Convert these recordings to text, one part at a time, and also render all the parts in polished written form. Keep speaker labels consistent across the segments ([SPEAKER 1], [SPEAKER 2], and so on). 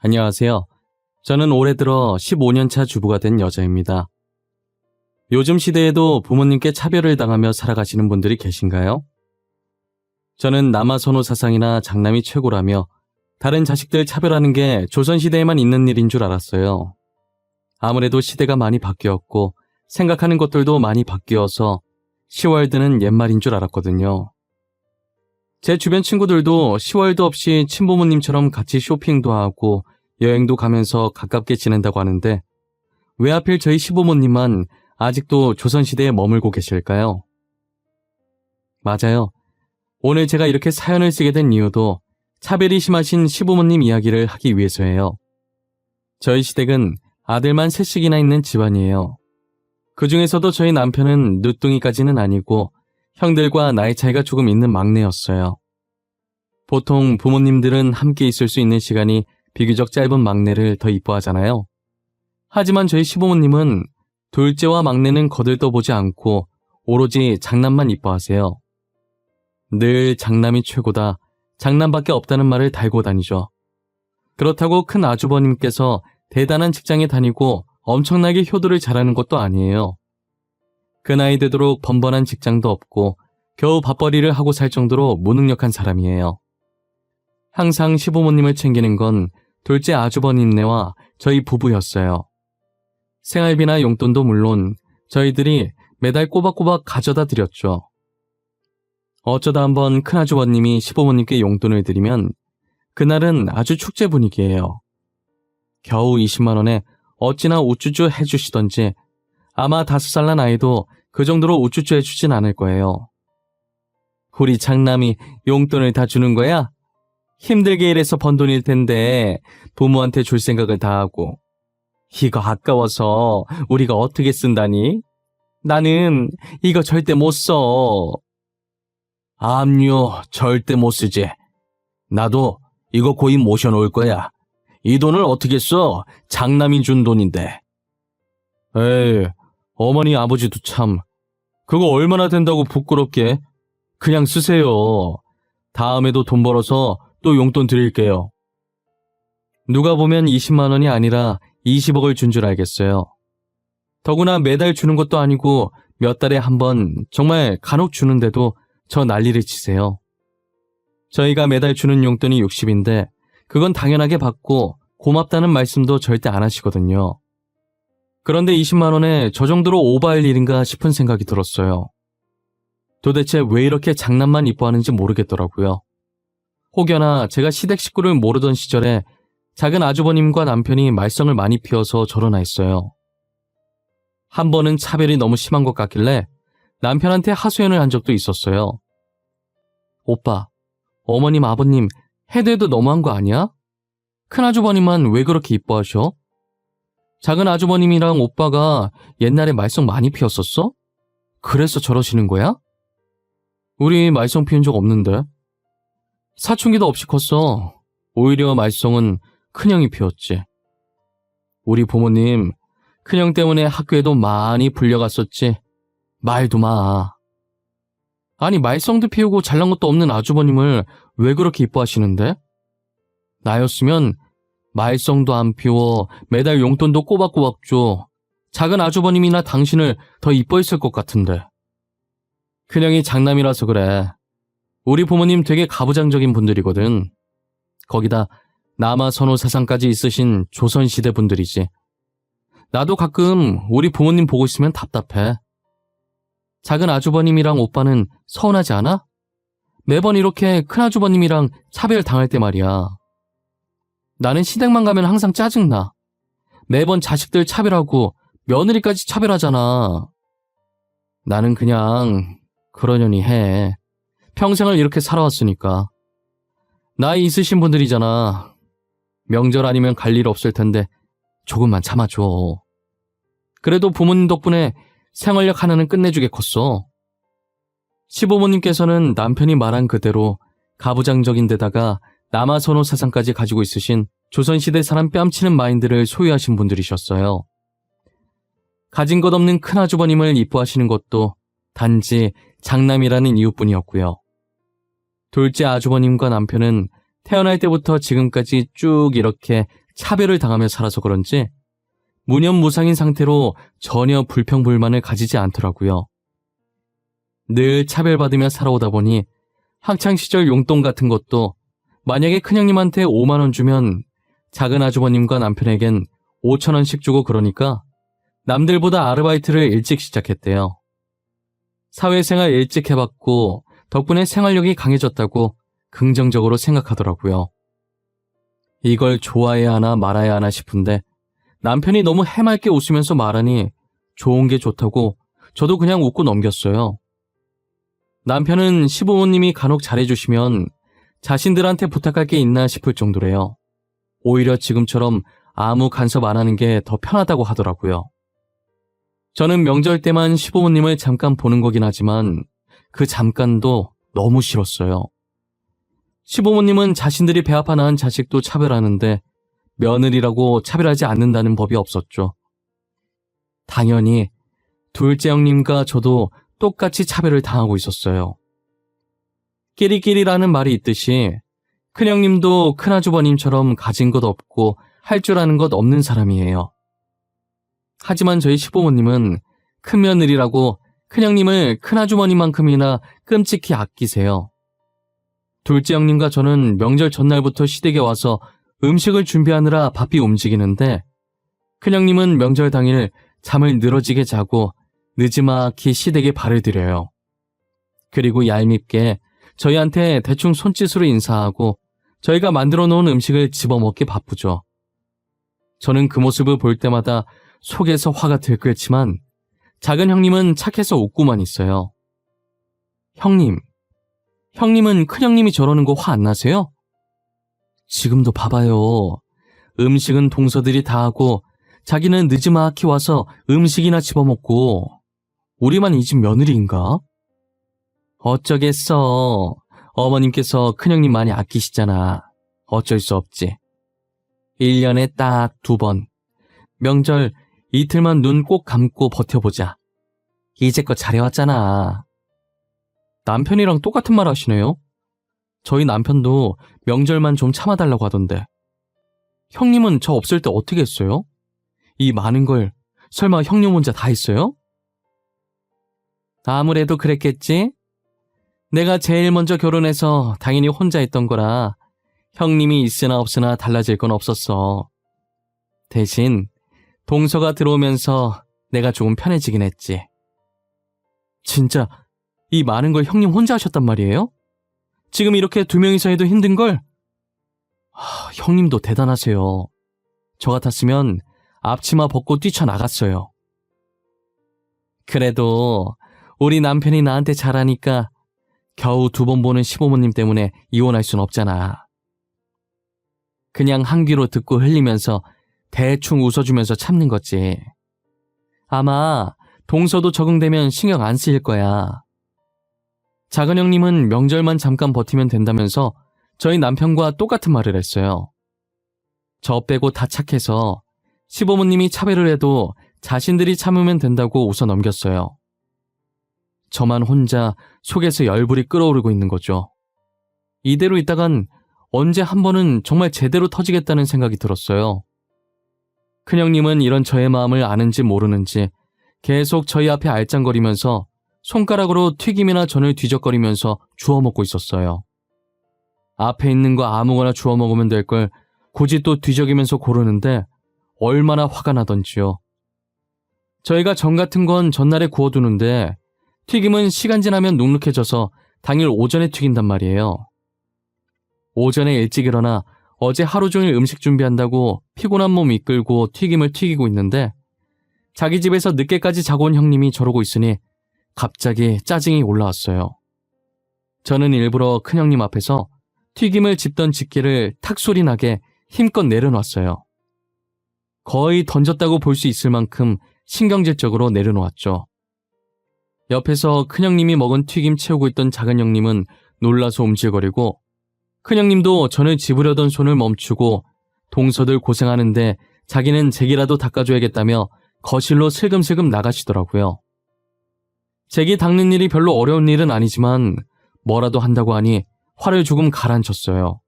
[SPEAKER 1] 안녕하세요. 저는 올해 들어 15년차 주부가 된 여자입니다. 요즘 시대에도 부모님께 차별을 당하며 살아가시는 분들이 계신가요? 저는 남아선호 사상이나 장남이 최고라며 다른 자식들 차별하는 게 조선시대에만 있는 일인 줄 알았어요. 아무래도 시대가 많이 바뀌었고 생각하는 것들도 많이 바뀌어서 10월드는 옛말인 줄 알았거든요. 제 주변 친구들도 10월드 없이 친부모님처럼 같이 쇼핑도 하고 여행도 가면서 가깝게 지낸다고 하는데 왜 하필 저희 시부모님만 아직도 조선시대에 머물고 계실까요? 맞아요. 오늘 제가 이렇게 사연을 쓰게 된 이유도 차별이 심하신 시부모님 이야기를 하기 위해서예요. 저희 시댁은 아들만 셋씩이나 있는 집안이에요. 그 중에서도 저희 남편은 늦둥이까지는 아니고 형들과 나이 차이가 조금 있는 막내였어요. 보통 부모님들은 함께 있을 수 있는 시간이 비교적 짧은 막내를 더 이뻐하잖아요. 하지만 저희 시부모님은 둘째와 막내는 거들떠보지 않고 오로지 장남만 이뻐하세요. 늘 장남이 최고다, 장남밖에 없다는 말을 달고 다니죠. 그렇다고 큰 아주버님께서 대단한 직장에 다니고 엄청나게 효도를 잘하는 것도 아니에요. 그 나이 되도록 번번한 직장도 없고 겨우 밥벌이를 하고 살 정도로 무능력한 사람이에요. 항상 시부모님을 챙기는 건 둘째 아주버님네와 저희 부부였어요. 생활비나 용돈도 물론 저희들이 매달 꼬박꼬박 가져다 드렸죠. 어쩌다 한번 큰아주버님이 시부모님께 용돈을 드리면 그날은 아주 축제 분위기예요. 겨우 20만 원에 어찌나 우쭈쭈 해주시던지 아마 5살 난 아이도 그 정도로 우쭈쭈 해주진 않을 거예요. 우리 장남이 용돈을 다 주는 거야? 힘들게 일해서 번 돈일 텐데 부모한테 줄 생각을 다 하고 이거 아까워서 우리가 어떻게 쓴다니? 나는 이거 절대 못 써. 압류 절대 못 쓰지. 나도 이거 고이 모셔놓을 거야. 이 돈을 어떻게 써? 장남이 준 돈인데. 에이, 어머니 아버지도 참. 그거 얼마나 된다고 부끄럽게. 그냥 쓰세요. 다음에도 돈 벌어서 또 용돈 드릴게요. 누가 보면 20만 원이 아니라 20억을 준 줄 알겠어요. 더구나 매달 주는 것도 아니고 몇 달에 한 번 정말 간혹 주는데도 저 난리를 치세요. 저희가 매달 주는 용돈이 60인데 그건 당연하게 받고 고맙다는 말씀도 절대 안 하시거든요. 그런데 20만 원에 저 정도로 오버할 일인가 싶은 생각이 들었어요. 도대체 왜 이렇게 장남만 이뻐하는지 모르겠더라고요. 혹여나 제가 시댁 식구를 모르던 시절에 작은 아주버님과 남편이 말썽을 많이 피워서 저러나 했어요. 한 번은 차별이 너무 심한 것 같길래 남편한테 하소연을 한 적도 있었어요. 오빠, 어머님 아버님 해도 해도 너무한 거 아니야? 큰아주버님만 왜 그렇게 이뻐하셔? 작은 아주버님이랑 오빠가 옛날에 말썽 많이 피웠었어? 그래서 저러시는 거야? 우리 말썽 피운 적 없는데. 사춘기도 없이 컸어. 오히려 말썽은 큰형이 피웠지. 우리 부모님 큰형 때문에 학교에도 많이 불려갔었지. 말도 마. 아니 말썽도 피우고 잘난 것도 없는 아주버님을 왜 그렇게 이뻐하시는데? 나였으면 말썽도 안 피워 매달 용돈도 꼬박꼬박 줘. 작은 아주버님이나 당신을 더 이뻐했을 것 같은데. 큰형이 장남이라서 그래. 우리 부모님 되게 가부장적인 분들이거든. 거기다 남아선호 사상까지 있으신 조선시대 분들이지. 나도 가끔 우리 부모님 보고 있으면 답답해. 작은 아주버님이랑 오빠는 서운하지 않아? 매번 이렇게 큰아주버님이랑 차별 당할 때 말이야. 나는 시댁만 가면 항상 짜증나. 매번 자식들 차별하고 며느리까지 차별하잖아. 나는 그냥 그러려니 해. 평생을 이렇게 살아왔으니까. 나이 있으신 분들이잖아. 명절 아니면 갈 일 없을 텐데 조금만 참아줘. 그래도 부모님 덕분에 생활력 하나는 끝내주게 컸어. 시부모님께서는 남편이 말한 그대로 가부장적인 데다가 남아선호 사상까지 가지고 있으신 조선시대 사람 뺨치는 마인드를 소유하신 분들이셨어요. 가진 것 없는 큰아주버님을 이뻐하시는 것도 단지 장남이라는 이유뿐이었고요. 둘째 아주버님과 남편은 태어날 때부터 지금까지 쭉 이렇게 차별을 당하며 살아서 그런지 무념무상인 상태로 전혀 불평불만을 가지지 않더라고요. 늘 차별받으며 살아오다 보니 학창시절 용돈 같은 것도 만약에 큰형님한테 5만 원 주면 작은 아주버님과 남편에겐 5천 원씩 주고 그러니까 남들보다 아르바이트를 일찍 시작했대요. 사회생활 일찍 해봤고 덕분에 생활력이 강해졌다고 긍정적으로 생각하더라고요. 이걸 좋아해야 하나 말아야 하나 싶은데 남편이 너무 해맑게 웃으면서 말하니 좋은 게 좋다고 저도 그냥 웃고 넘겼어요. 남편은 시부모님이 간혹 잘해주시면 자신들한테 부탁할 게 있나 싶을 정도래요. 오히려 지금처럼 아무 간섭 안 하는 게 더 편하다고 하더라고요. 저는 명절 때만 시부모님을 잠깐 보는 거긴 하지만 그 잠깐도 너무 싫었어요. 시부모님은 자신들이 배 아파 낳은 자식도 차별하는데 며느리라고 차별하지 않는다는 법이 없었죠. 당연히 둘째 형님과 저도 똑같이 차별을 당하고 있었어요. 끼리끼리라는 말이 있듯이 큰형님도 큰아주버님처럼 가진 것 없고 할 줄 아는 것 없는 사람이에요. 하지만 저희 시부모님은 큰며느리라고 큰형님을 큰아주머니만큼이나 끔찍히 아끼세요. 둘째 형님과 저는 명절 전날부터 시댁에 와서 음식을 준비하느라 바삐 움직이는데 큰형님은 명절 당일 잠을 늘어지게 자고 느지막이 시댁에 발을 들여요. 그리고 얄밉게 저희한테 대충 손짓으로 인사하고 저희가 만들어 놓은 음식을 집어먹기 바쁘죠. 저는 그 모습을 볼 때마다 속에서 화가 들끓지만 작은 형님은 착해서 웃고만 있어요. 형님은 큰형님이 저러는 거 화 안 나세요? 지금도 봐봐요. 음식은 동서들이 다 하고 자기는 느지막이 와서 음식이나 집어먹고 우리만 이 집 며느리인가? 어쩌겠어. 어머님께서 큰형님 많이 아끼시잖아. 어쩔 수 없지. 1년에 딱 2번. 명절 이틀만 눈 꼭 감고 버텨보자. 이제껏 잘해왔잖아. 남편이랑 똑같은 말 하시네요. 저희 남편도 명절만 좀 참아달라고 하던데. 형님은 저 없을 때 어떻게 했어요? 이 많은 걸 설마 형님 혼자 다 했어요? 아무래도 그랬겠지? 내가 제일 먼저 결혼해서 당연히 혼자 했던 거라 형님이 있으나 없으나 달라질 건 없었어. 대신 동서가 들어오면서 내가 조금 편해지긴 했지. 진짜 이 많은 걸 형님 혼자 하셨단 말이에요? 지금 이렇게 2명이서 해도 힘든 걸? 형님도 대단하세요. 저 같았으면 앞치마 벗고 뛰쳐나갔어요. 그래도 우리 남편이 나한테 잘하니까 겨우 2번 보는 시부모님 때문에 이혼할 순 없잖아. 그냥 한 귀로 듣고 흘리면서 대충 웃어주면서 참는 거지. 아마 동서도 적응되면 신경 안 쓰일 거야. 작은 형님은 명절만 잠깐 버티면 된다면서 저희 남편과 똑같은 말을 했어요. 저 빼고 다 착해서 시부모님이 차별을 해도 자신들이 참으면 된다고 웃어 넘겼어요. 저만 혼자 속에서 열불이 끓어오르고 있는 거죠. 이대로 있다간 언제 한 번은 정말 제대로 터지겠다는 생각이 들었어요. 큰형님은 이런 저의 마음을 아는지 모르는지 계속 저희 앞에 알짱거리면서 손가락으로 튀김이나 전을 뒤적거리면서 주워 먹고 있었어요. 앞에 있는 거 아무거나 주워 먹으면 될 걸 굳이 또 뒤적이면서 고르는데 얼마나 화가 나던지요. 저희가 전 같은 건 전날에 구워두는데 튀김은 시간 지나면 눅눅해져서 당일 오전에 튀긴단 말이에요. 오전에 일찍 일어나 어제 하루 종일 음식 준비한다고 피곤한 몸 이끌고 튀김을 튀기고 있는데 자기 집에서 늦게까지 자고 온 형님이 저러고 있으니 갑자기 짜증이 올라왔어요. 저는 일부러 큰형님 앞에서 튀김을 집던 집게를 탁 소리 나게 힘껏 내려놨어요. 거의 던졌다고 볼 수 있을 만큼 신경질적으로 내려놓았죠. 옆에서 큰형님이 먹은 튀김 채우고 있던 작은 형님은 놀라서 움찔거리고 큰형님도 전을 집으려던 손을 멈추고 동서들 고생하는데 자기는 잭이라도 닦아줘야겠다며 거실로 슬금슬금 나가시더라고요. 잭이 닦는 일이 별로 어려운 일은 아니지만 뭐라도 한다고 하니 화를 조금 가라앉혔어요.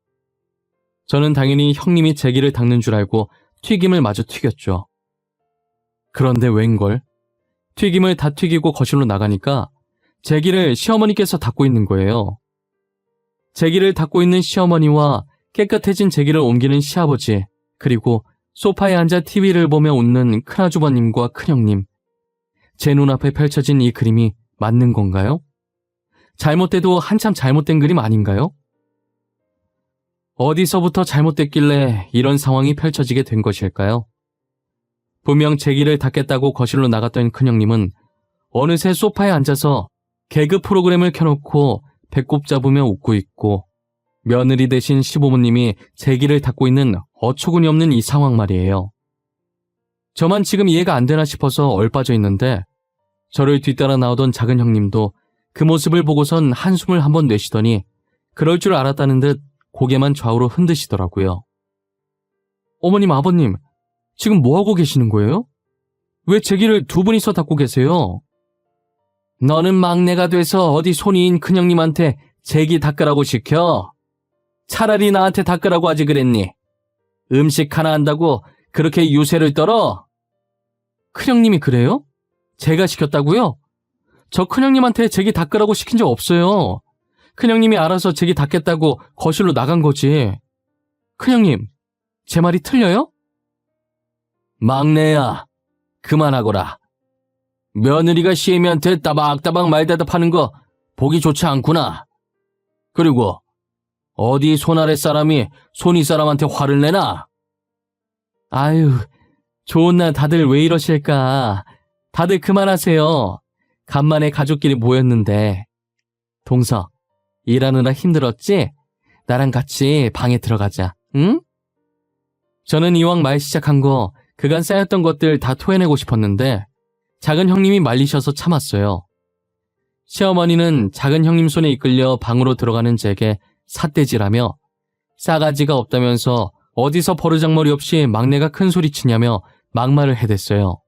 [SPEAKER 1] 저는 당연히 형님이 제기를 닦는 줄 알고 튀김을 마저 튀겼죠. 그런데 웬걸? 튀김을 다 튀기고 거실로 나가니까 제기를 시어머니께서 닦고 있는 거예요. 제기를 닦고 있는 시어머니와 깨끗해진 제기를 옮기는 시아버지, 그리고 소파에 앉아 TV를 보며 웃는 큰아주버님과 큰형님. 제 눈앞에 펼쳐진 이 그림이 맞는 건가요? 잘못돼도 한참 잘못된 그림 아닌가요? 어디서부터 잘못됐길래 이런 상황이 펼쳐지게 된 것일까요? 분명 제기를 닦겠다고 거실로 나갔던 큰형님은 어느새 소파에 앉아서 개그 프로그램을 켜놓고 배꼽 잡으며 웃고 있고, 며느리 대신 시부모님이 제기를 닦고 있는 어처구니 없는 이 상황 말이에요. 저만 지금 이해가 안 되나 싶어서 얼빠져 있는데, 저를 뒤따라 나오던 작은 형님도 그 모습을 보고선 한숨을 한번 내쉬더니 그럴 줄 알았다는 듯 고개만 좌우로 흔드시더라고요. 어머님, 아버님, 지금 뭐하고 계시는 거예요? 왜 제기를 두 분이서 닦고 계세요? 너는 막내가 돼서 어디 손이인 큰형님한테 제기 닦으라고 시켜? 차라리 나한테 닦으라고 하지 그랬니? 음식 하나 한다고 그렇게 유세를 떨어? 큰형님이 그래요? 제가 시켰다고요? 저 큰형님한테 제기 닦으라고 시킨 적 없어요. 큰형님이 알아서 제기 닦겠다고 거실로 나간 거지. 큰형님, 제 말이 틀려요? 막내야, 그만하거라. 며느리가 시애미한테 따박따박 말 대답하는 거 보기 좋지 않구나. 그리고 어디 손아래 사람이 손위 사람한테 화를 내나? 아유, 좋은 날 다들 왜 이러실까. 다들 그만하세요. 간만에 가족끼리 모였는데. 동서, 일하느라 힘들었지? 나랑 같이 방에 들어가자, 응? 저는 이왕 말 시작한 거 그간 쌓였던 것들 다 토해내고 싶었는데 작은 형님이 말리셔서 참았어요. 시어머니는 작은 형님 손에 이끌려 방으로 들어가는 제게 삿대질하며 싸가지가 없다면서 어디서 버르장머리 없이 막내가 큰 소리 치냐며 막말을 해댔어요.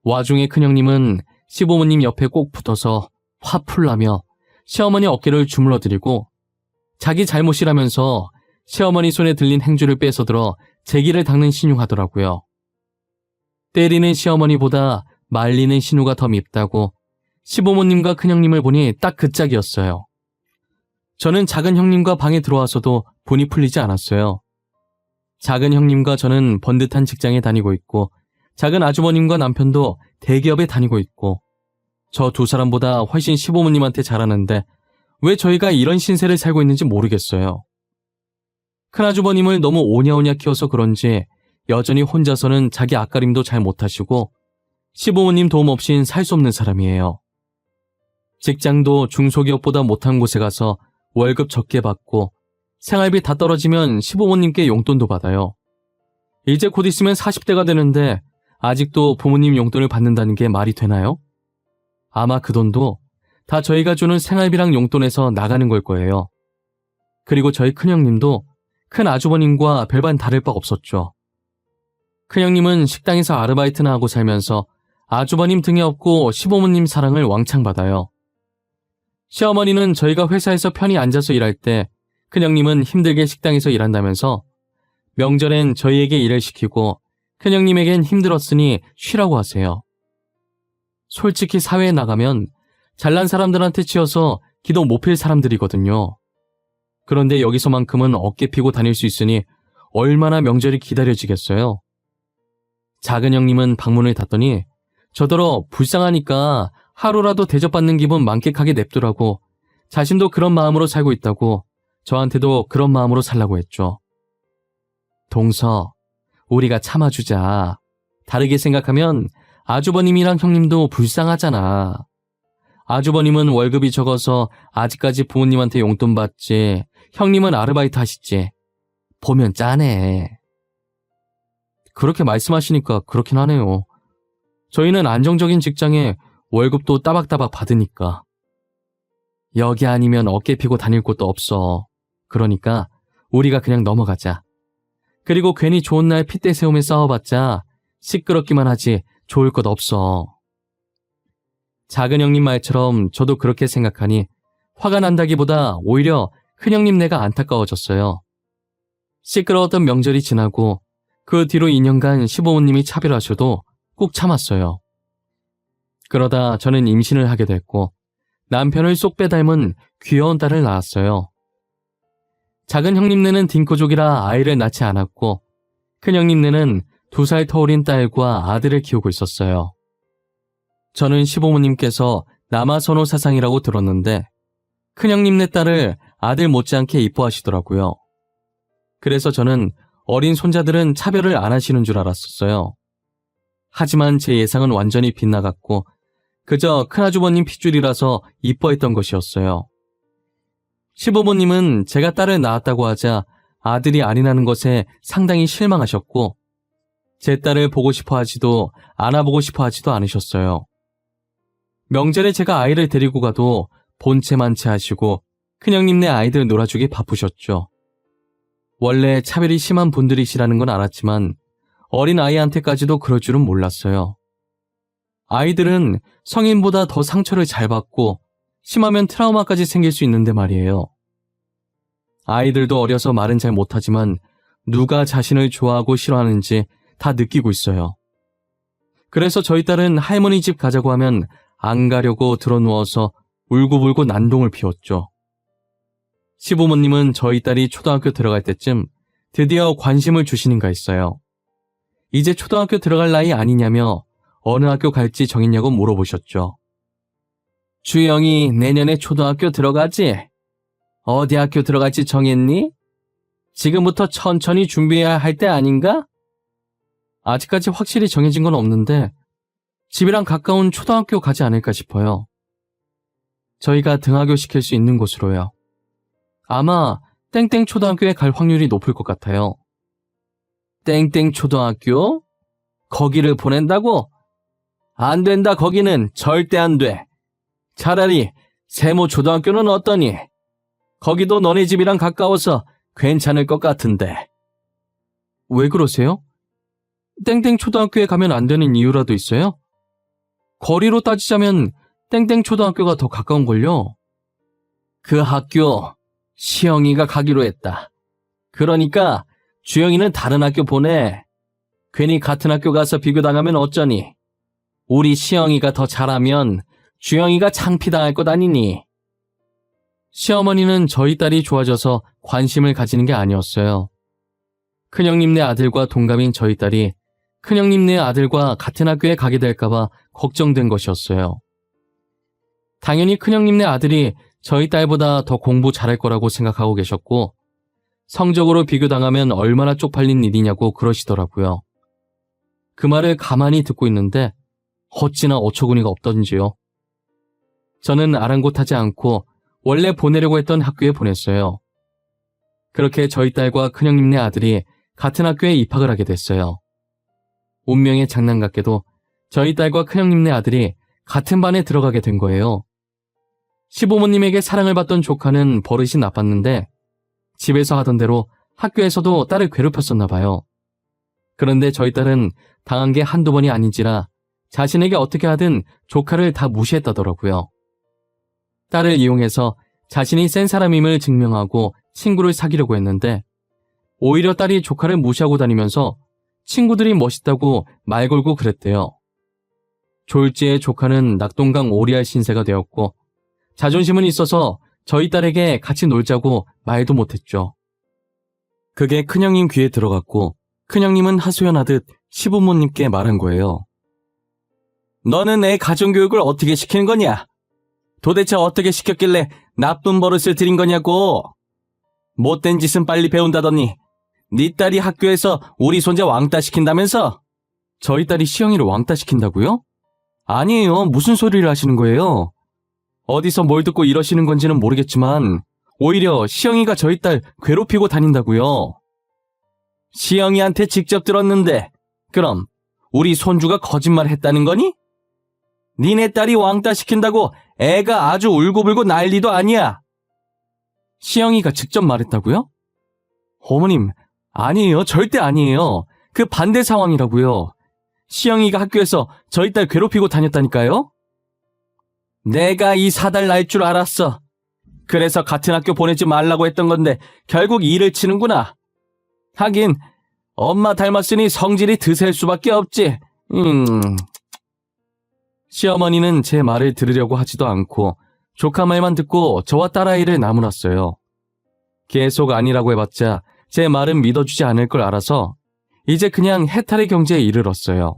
[SPEAKER 1] 와중에 큰형님은 시부모님 옆에 꼭 붙어서 화풀라며 시어머니 어깨를 주물러드리고 자기 잘못이라면서 시어머니 손에 들린 행주를 뺏어들어 제기를 닦는 신용하더라고요. 때리는 시어머니보다 말리는 신우가 더 밉다고 시부모님과 큰형님을 보니 딱 그 짝이었어요. 저는 작은 형님과 방에 들어와서도 분이 풀리지 않았어요. 작은 형님과 저는 번듯한 직장에 다니고 있고 작은 아주버님과 남편도 대기업에 다니고 있고 저 두 사람보다 훨씬 시부모님한테 잘하는데 왜 저희가 이런 신세를 살고 있는지 모르겠어요. 큰아주버님을 너무 오냐오냐 키워서 그런지 여전히 혼자서는 자기 앞가림도 잘 못하시고 시부모님 도움 없인 살 수 없는 사람이에요. 직장도 중소기업보다 못한 곳에 가서 월급 적게 받고 생활비 다 떨어지면 시부모님께 용돈도 받아요. 이제 곧 있으면 40대가 되는데 아직도 부모님 용돈을 받는다는 게 말이 되나요? 아마 그 돈도 다 저희가 주는 생활비랑 용돈에서 나가는 걸 거예요. 그리고 저희 큰형님도 큰 아주버님과 별반 다를 바 없었죠. 큰형님은 식당에서 아르바이트나 하고 살면서 아주버님 등에 업고 시부모님 사랑을 왕창 받아요. 시어머니는 저희가 회사에서 편히 앉아서 일할 때 큰형님은 힘들게 식당에서 일한다면서 명절엔 저희에게 일을 시키고 큰형님에겐 힘들었으니 쉬라고 하세요. 솔직히 사회에 나가면 잘난 사람들한테 치여서 기도 못 필 사람들이거든요. 그런데 여기서만큼은 어깨 피고 다닐 수 있으니 얼마나 명절이 기다려지겠어요. 작은 형님은 방문을 닫더니 저더러 불쌍하니까 하루라도 대접받는 기분 만끽하게 냅두라고 자신도 그런 마음으로 살고 있다고 저한테도 그런 마음으로 살라고 했죠. 동서, 우리가 참아주자. 다르게 생각하면 아주버님이랑 형님도 불쌍하잖아. 아주버님은 월급이 적어서 아직까지 부모님한테 용돈 받지, 형님은 아르바이트 하시지. 보면 짠해. 그렇게 말씀하시니까 그렇긴 하네요. 저희는 안정적인 직장에 월급도 따박따박 받으니까. 여기 아니면 어깨 피고 다닐 곳도 없어. 그러니까 우리가 그냥 넘어가자. 그리고 괜히 좋은 날 핏대 세우며 싸워봤자 시끄럽기만 하지 좋을 것 없어. 작은 형님 말처럼 저도 그렇게 생각하니 화가 난다기보다 오히려 큰형님 내가 안타까워졌어요. 시끄러웠던 명절이 지나고 그 뒤로 2년간 시부모님이 차별하셔도 꾹 참았어요. 그러다 저는 임신을 하게 됐고 남편을 쏙 빼닮은 귀여운 딸을 낳았어요. 작은 형님네는 딩코족이라 아이를 낳지 않았고 큰 형님네는 2살 터울인 딸과 아들을 키우고 있었어요. 저는 시부모님께서 남아선호 사상이라고 들었는데 큰 형님네 딸을 아들 못지않게 이뻐하시더라고요. 그래서 저는 어린 손자들은 차별을 안 하시는 줄 알았었어요. 하지만 제 예상은 완전히 빗나갔고 그저 큰아주버님 핏줄이라서 이뻐했던 것이었어요. 시부모님은 제가 딸을 낳았다고 하자 아들이 아니라는 것에 상당히 실망하셨고 제 딸을 보고 싶어 하지도 안아보고 싶어 하지도 않으셨어요. 명절에 제가 아이를 데리고 가도 본체만체 하시고 큰형님네 아이들 놀아주기 바쁘셨죠. 원래 차별이 심한 분들이시라는 건 알았지만 어린 아이한테까지도 그럴 줄은 몰랐어요. 아이들은 성인보다 더 상처를 잘 받고 심하면 트라우마까지 생길 수 있는데 말이에요. 아이들도 어려서 말은 잘 못하지만 누가 자신을 좋아하고 싫어하는지 다 느끼고 있어요. 그래서 저희 딸은 할머니 집 가자고 하면 안 가려고 드러누워서 울고불고 난동을 피웠죠. 시부모님은 저희 딸이 초등학교 들어갈 때쯤 드디어 관심을 주시는가 했어요. 이제 초등학교 들어갈 나이 아니냐며 어느 학교 갈지 정했냐고 물어보셨죠. 주영이 내년에 초등학교 들어가지? 어디 학교 들어갈지 정했니? 지금부터 천천히 준비해야 할 때 아닌가? 아직까지 확실히 정해진 건 없는데 집이랑 가까운 초등학교 가지 않을까 싶어요. 저희가 등하교 시킬 수 있는 곳으로요. 아마 땡땡 초등학교에 갈 확률이 높을 것 같아요. 땡땡 초등학교? 거기를 보낸다고? 안 된다, 거기는 절대 안 돼. 차라리 세모 초등학교는 어떠니? 거기도 너네 집이랑 가까워서 괜찮을 것 같은데. 왜 그러세요? 땡땡 초등학교에 가면 안 되는 이유라도 있어요? 거리로 따지자면 땡땡 초등학교가 더 가까운걸요. 그 학교 시영이가 가기로 했다. 그러니까 주영이는 다른 학교 보내. 괜히 같은 학교 가서 비교당하면 어쩌니. 우리 시영이가 더 잘하면 주영이가 창피당할 것 아니니. 시어머니는 저희 딸이 좋아져서 관심을 가지는 게 아니었어요. 큰형님네 아들과 동갑인 저희 딸이 큰형님네 아들과 같은 학교에 가게 될까봐 걱정된 것이었어요. 당연히 큰형님네 아들이 저희 딸보다 더 공부 잘할 거라고 생각하고 계셨고 성적으로 비교당하면 얼마나 쪽팔린 일이냐고 그러시더라고요. 그 말을 가만히 듣고 있는데 어찌나 어처구니가 없던지요. 저는 아랑곳하지 않고 원래 보내려고 했던 학교에 보냈어요. 그렇게 저희 딸과 큰형님네 아들이 같은 학교에 입학을 하게 됐어요. 운명의 장난 같게도 저희 딸과 큰형님네 아들이 같은 반에 들어가게 된 거예요. 시부모님에게 사랑을 받던 조카는 버릇이 나빴는데 집에서 하던 대로 학교에서도 딸을 괴롭혔었나 봐요. 그런데 저희 딸은 당한 게 한두 번이 아닌지라 자신에게 어떻게 하든 조카를 다 무시했다더라고요. 딸을 이용해서 자신이 센 사람임을 증명하고 친구를 사귀려고 했는데 오히려 딸이 조카를 무시하고 다니면서 친구들이 멋있다고 말 걸고 그랬대요. 졸지에 조카는 낙동강 오리알 신세가 되었고 자존심은 있어서 저희 딸에게 같이 놀자고 말도 못했죠. 그게 큰형님 귀에 들어갔고 큰형님은 하소연하듯 시부모님께 말한 거예요. 너는 애 가정교육을 어떻게 시키는 거냐? 도대체 어떻게 시켰길래 나쁜 버릇을 들인 거냐고. 못된 짓은 빨리 배운다더니 네 딸이 학교에서 우리 손자 왕따 시킨다면서? 저희 딸이 시영이를 왕따 시킨다고요? 아니에요. 무슨 소리를 하시는 거예요? 어디서 뭘 듣고 이러시는 건지는 모르겠지만 오히려 시영이가 저희 딸 괴롭히고 다닌다고요. 시영이한테 직접 들었는데 그럼 우리 손주가 거짓말했다는 거니? 니네 딸이 왕따 시킨다고 애가 아주 울고불고 난리도 아니야. 시영이가 직접 말했다고요? 어머님, 아니에요. 절대 아니에요. 그 반대 상황이라고요. 시영이가 학교에서 저희 딸 괴롭히고 다녔다니까요? 내가 이 사달 날 줄 알았어. 그래서 같은 학교 보내지 말라고 했던 건데 결국 일을 치는구나. 하긴 엄마 닮았으니 성질이 드셀 수밖에 없지. 시어머니는 제 말을 들으려고 하지도 않고 조카 말만 듣고 저와 딸아이를 나무랐어요. 계속 아니라고 해봤자 제 말은 믿어주지 않을 걸 알아서 이제 그냥 해탈의 경지에 이르렀어요.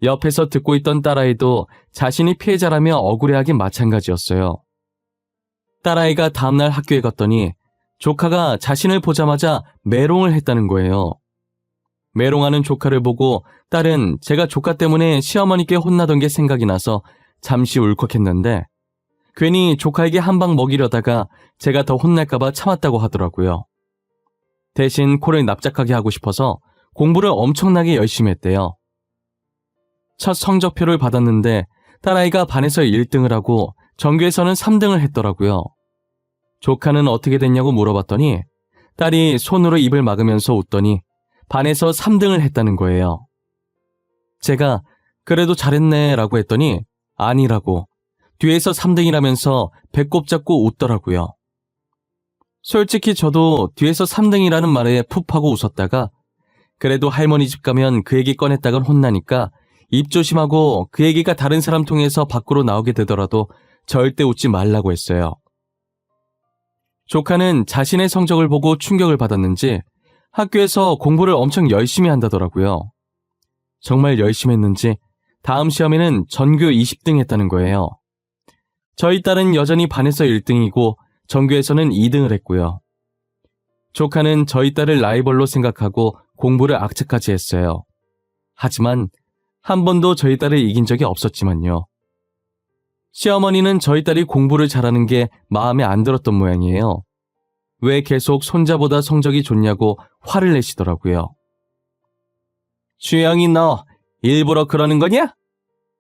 [SPEAKER 1] 옆에서 듣고 있던 딸아이도 자신이 피해자라며 억울해하긴 마찬가지였어요. 딸아이가 다음날 학교에 갔더니 조카가 자신을 보자마자 메롱을 했다는 거예요. 메롱하는 조카를 보고 딸은 제가 조카 때문에 시어머니께 혼나던 게 생각이 나서 잠시 울컥했는데 괜히 조카에게 한 방 먹이려다가 제가 더 혼날까봐 참았다고 하더라고요. 대신 코를 납작하게 하고 싶어서 공부를 엄청나게 열심히 했대요. 첫 성적표를 받았는데 딸아이가 반에서 1등을 하고 전교에서는 3등을 했더라고요. 조카는 어떻게 됐냐고 물어봤더니 딸이 손으로 입을 막으면서 웃더니 반에서 3등을 했다는 거예요. 제가 그래도 잘했네 라고 했더니 아니라고 뒤에서 3등이라면서 배꼽 잡고 웃더라고요. 솔직히 저도 뒤에서 3등이라는 말에 푹 하고 웃었다가 그래도 할머니 집 가면 그 얘기 꺼냈다간 혼나니까 입 조심하고 그 얘기가 다른 사람 통해서 밖으로 나오게 되더라도 절대 웃지 말라고 했어요. 조카는 자신의 성적을 보고 충격을 받았는지 학교에서 공부를 엄청 열심히 한다더라고요. 정말 열심히 했는지 다음 시험에는 전교 20등 했다는 거예요. 저희 딸은 여전히 반에서 1등이고 전교에서는 2등을 했고요. 조카는 저희 딸을 라이벌로 생각하고 공부를 악착같이 했어요. 하지만 한 번도 저희 딸을 이긴 적이 없었지만요. 시어머니는 저희 딸이 공부를 잘하는 게 마음에 안 들었던 모양이에요. 왜 계속 손자보다 성적이 좋냐고 화를 내시더라고요. 주영이 너 일부러 그러는 거냐?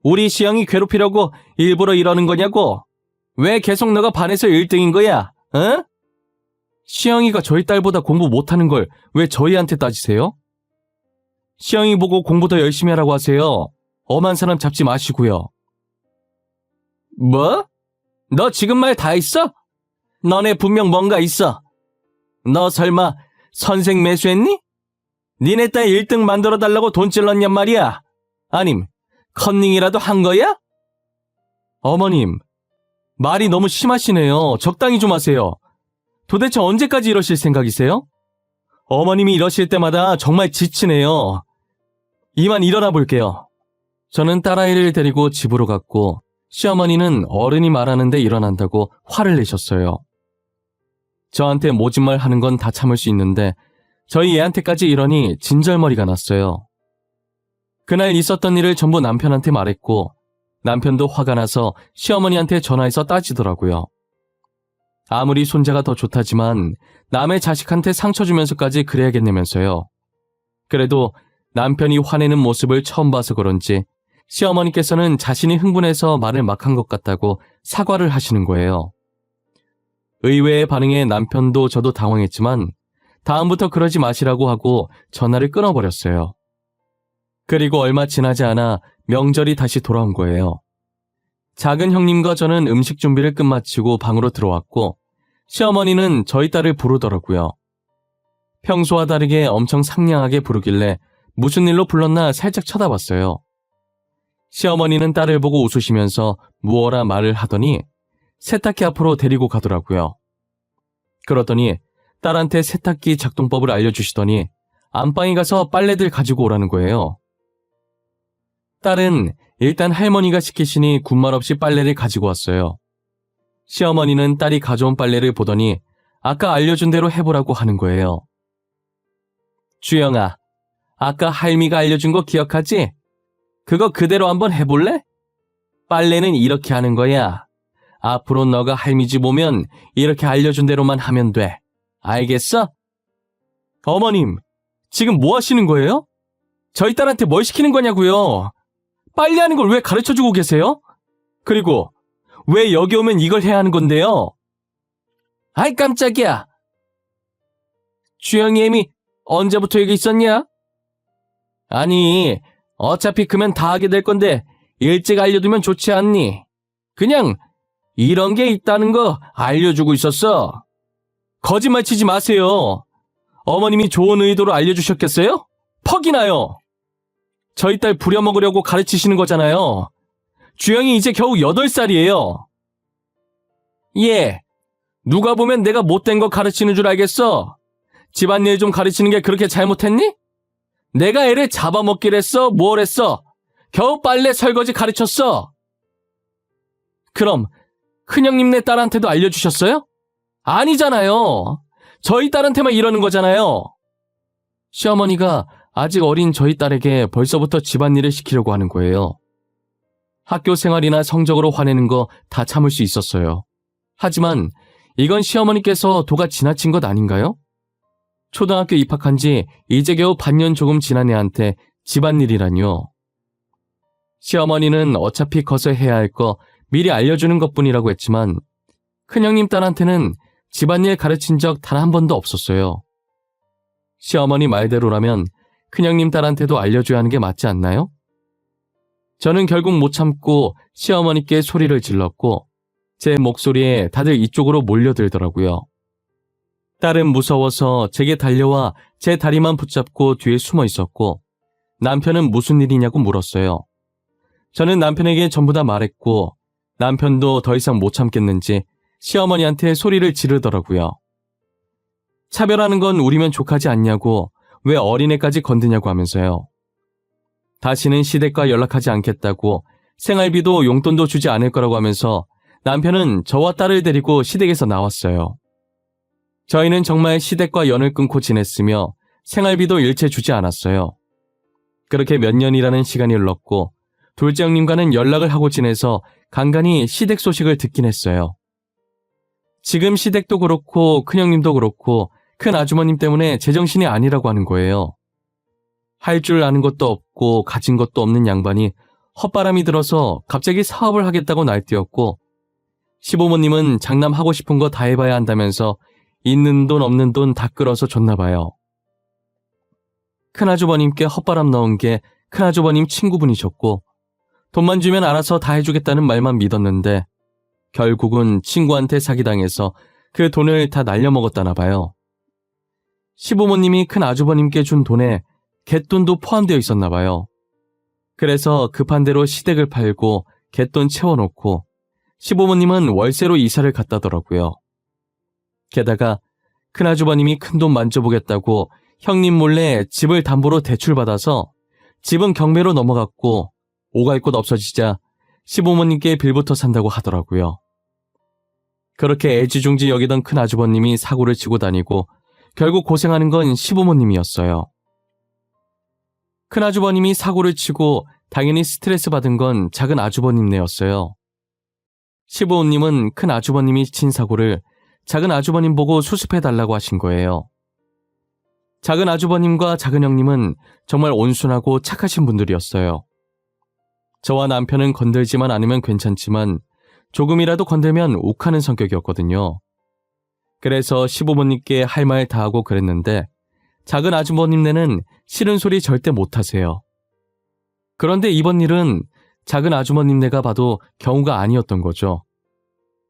[SPEAKER 1] 우리 시영이 괴롭히려고 일부러 이러는 거냐고? 왜 계속 너가 반에서 1등인 거야? 어? 시영이가 저희 딸보다 공부 못하는 걸 왜 저희한테 따지세요? 시영이 보고 공부 더 열심히 하라고 하세요. 엄한 사람 잡지 마시고요. 뭐? 너 지금 말 다 했어? 너네 분명 뭔가 있어. 너 설마 선생 매수했니? 니네 딸 1등 만들어달라고 돈 찔렀냔 말이야. 아님 컨닝이라도 한 거야? 어머님, 말이 너무 심하시네요. 적당히 좀 하세요. 도대체 언제까지 이러실 생각이세요? 어머님이 이러실 때마다 정말 지치네요. 이만 일어나 볼게요. 저는 딸아이를 데리고 집으로 갔고 시어머니는 어른이 말하는데 일어난다고 화를 내셨어요. 저한테 모진말 하는 건 다 참을 수 있는데 저희 애한테까지 이러니 진절머리가 났어요. 그날 있었던 일을 전부 남편한테 말했고 남편도 화가 나서 시어머니한테 전화해서 따지더라고요. 아무리 손자가 더 좋다지만 남의 자식한테 상처 주면서까지 그래야겠냐면서요. 그래도 남편이 화내는 모습을 처음 봐서 그런지 시어머니께서는 자신이 흥분해서 말을 막 한 것 같다고 사과를 하시는 거예요. 의외의 반응에 남편도 저도 당황했지만 다음부터 그러지 마시라고 하고 전화를 끊어버렸어요. 그리고 얼마 지나지 않아 명절이 다시 돌아온 거예요. 작은 형님과 저는 음식 준비를 끝마치고 방으로 들어왔고 시어머니는 저희 딸을 부르더라고요. 평소와 다르게 엄청 상냥하게 부르길래 무슨 일로 불렀나 살짝 쳐다봤어요. 시어머니는 딸을 보고 웃으시면서 무어라 말을 하더니 세탁기 앞으로 데리고 가더라고요. 그러더니 딸한테 세탁기 작동법을 알려주시더니 안방에 가서 빨래들 가지고 오라는 거예요. 딸은 일단 할머니가 시키시니 군말 없이 빨래를 가지고 왔어요. 시어머니는 딸이 가져온 빨래를 보더니 아까 알려준 대로 해보라고 하는 거예요. 주영아, 아까 할미가 알려준 거 기억하지? 그거 그대로 한번 해볼래? 빨래는 이렇게 하는 거야. 앞으로 너가 할미 집 오면 이렇게 알려준 대로만 하면 돼. 알겠어? 어머님, 지금 뭐 하시는 거예요? 저희 딸한테 뭘 시키는 거냐고요? 빨래하는 걸 왜 가르쳐주고 계세요? 그리고 왜 여기 오면 이걸 해야 하는 건데요? 아이 깜짝이야. 주영이 애미 언제부터 여기 있었냐? 아니, 어차피 크면 다 하게 될 건데 일찍 알려두면 좋지 않니? 그냥 이런 게 있다는 거 알려주고 있었어. 거짓말 치지 마세요. 어머님이 좋은 의도로 알려주셨겠어요? 퍽이나요. 저희 딸 부려먹으려고 가르치시는 거잖아요. 주영이 이제 겨우 8살이에요. 예, 누가 보면 내가 못된 거 가르치는 줄 알겠어. 집안일 좀 가르치는 게 그렇게 잘못했니? 내가 애를 잡아먹기를 했어? 뭘 했어? 겨우 빨래 설거지 가르쳤어. 그럼 큰형님네 딸한테도 알려주셨어요? 아니잖아요. 저희 딸한테만 이러는 거잖아요. 시어머니가 아직 어린 저희 딸에게 벌써부터 집안일을 시키려고 하는 거예요. 학교 생활이나 성적으로 화내는 거 다 참을 수 있었어요. 하지만 이건 시어머니께서 도가 지나친 것 아닌가요? 초등학교 입학한 지 이제 겨우 반년 조금 지난 애한테 집안일이라뇨. 시어머니는 어차피 커서 해야 할 거 미리 알려주는 것뿐이라고 했지만 큰형님 딸한테는 집안일 가르친 적 단 한 번도 없었어요. 시어머니 말대로라면 큰형님 딸한테도 알려줘야 하는 게 맞지 않나요? 저는 결국 못 참고 시어머니께 소리를 질렀고 제 목소리에 다들 이쪽으로 몰려들더라고요. 딸은 무서워서 제게 달려와 제 다리만 붙잡고 뒤에 숨어 있었고 남편은 무슨 일이냐고 물었어요. 저는 남편에게 전부 다 말했고 남편도 더 이상 못 참겠는지 시어머니한테 소리를 지르더라고요. 차별하는 건 우리면 족하지 않냐고 왜 어린애까지 건드냐고 하면서요. 다시는 시댁과 연락하지 않겠다고 생활비도 용돈도 주지 않을 거라고 하면서 남편은 저와 딸을 데리고 시댁에서 나왔어요. 저희는 정말 시댁과 연을 끊고 지냈으며 생활비도 일체 주지 않았어요. 그렇게 몇 년이라는 시간이 흘렀고 둘째 형님과는 연락을 하고 지내서 간간히 시댁 소식을 듣긴 했어요. 지금 시댁도 그렇고 큰형님도 그렇고 큰 아주머님 때문에 제정신이 아니라고 하는 거예요. 할 줄 아는 것도 없고 가진 것도 없는 양반이 헛바람이 들어서 갑자기 사업을 하겠다고 날뛰었고 시부모님은 장남하고 싶은 거 다 해봐야 한다면서 있는 돈 없는 돈 다 끌어서 줬나 봐요. 큰아주버님께 헛바람 넣은 게 큰아주버님 친구분이셨고 돈만 주면 알아서 다 해주겠다는 말만 믿었는데 결국은 친구한테 사기당해서 그 돈을 다 날려먹었다나 봐요. 시부모님이 큰아주버님께 준 돈에 갯돈도 포함되어 있었나 봐요. 그래서 급한 대로 시댁을 팔고 갯돈 채워놓고 시부모님은 월세로 이사를 갔다더라고요. 게다가 큰아주버님이 큰돈 만져보겠다고 형님 몰래 집을 담보로 대출받아서 집은 경매로 넘어갔고 오갈 곳 없어지자 시부모님께 빌부터 산다고 하더라고요. 그렇게 애지중지 여기던 큰아주버님이 사고를 치고 다니고 결국 고생하는 건 시부모님이었어요. 큰아주버님이 사고를 치고 당연히 스트레스 받은 건 작은 아주버님네였어요. 시부모님은 큰아주버님이 친 사고를 작은 아주버님 보고 수습해달라고 하신 거예요. 작은 아주버님과 작은 형님은 정말 온순하고 착하신 분들이었어요. 저와 남편은 건들지만 않으면 괜찮지만 조금이라도 건들면 욱하는 성격이었거든요. 그래서 시부모님께 할 말 다 하고 그랬는데 작은 아주버님네는 싫은 소리 절대 못하세요. 그런데 이번 일은 작은 아주머님네가 봐도 경우가 아니었던 거죠.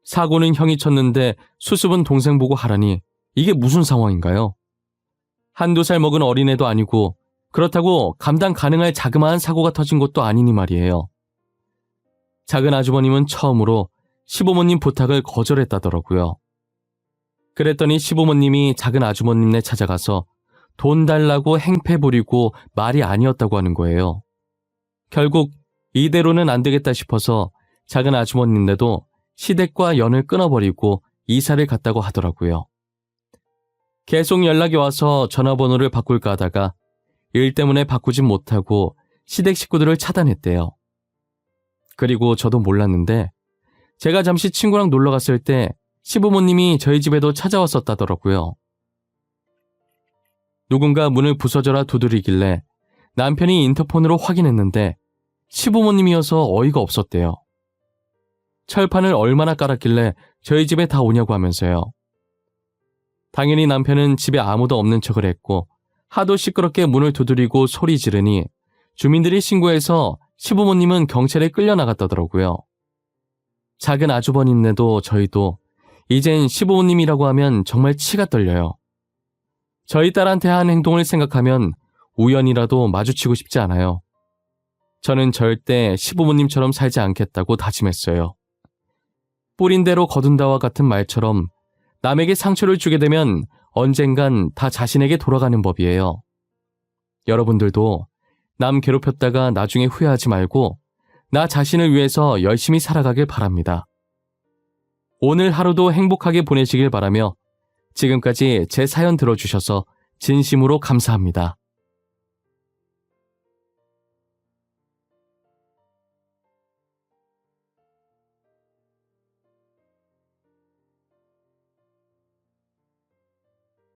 [SPEAKER 1] 사고는 형이 쳤는데 수습은 동생 보고 하라니 이게 무슨 상황인가요? 한두 살 먹은 어린애도 아니고 그렇다고 감당 가능할 자그마한 사고가 터진 것도 아니니 말이에요. 작은 아주버님은 처음으로 시부모님 부탁을 거절했다더라고요. 그랬더니 시부모님이 작은 아주머님네 찾아가서 돈 달라고 행패 부리고 말이 아니었다고 하는 거예요. 결국 이대로는 안 되겠다 싶어서 작은 아주머님네도 시댁과 연을 끊어버리고 이사를 갔다고 하더라고요. 계속 연락이 와서 전화번호를 바꿀까 하다가 일 때문에 바꾸진 못하고 시댁 식구들을 차단했대요. 그리고 저도 몰랐는데 제가 잠시 친구랑 놀러 갔을 때 시부모님이 저희 집에도 찾아왔었다더라고요. 누군가 문을 부서져라 두드리길래 남편이 인터폰으로 확인했는데 시부모님이어서 어이가 없었대요. 철판을 얼마나 깔았길래 저희 집에 다 오냐고 하면서요. 당연히 남편은 집에 아무도 없는 척을 했고 하도 시끄럽게 문을 두드리고 소리 지르니 주민들이 신고해서 시부모님은 경찰에 끌려나갔다더라고요. 작은 아주버님네도 저희도 이젠 시부모님이라고 하면 정말 치가 떨려요. 저희 딸한테 한 행동을 생각하면 우연이라도 마주치고 싶지 않아요. 저는 절대 시부모님처럼 살지 않겠다고 다짐했어요. 뿌린 대로 거둔다와 같은 말처럼 남에게 상처를 주게 되면 언젠간 다 자신에게 돌아가는 법이에요. 여러분들도 남 괴롭혔다가 나중에 후회하지 말고 나 자신을 위해서 열심히 살아가길 바랍니다. 오늘 하루도 행복하게 보내시길 바라며 지금까지 제 사연 들어주셔서 진심으로 감사합니다.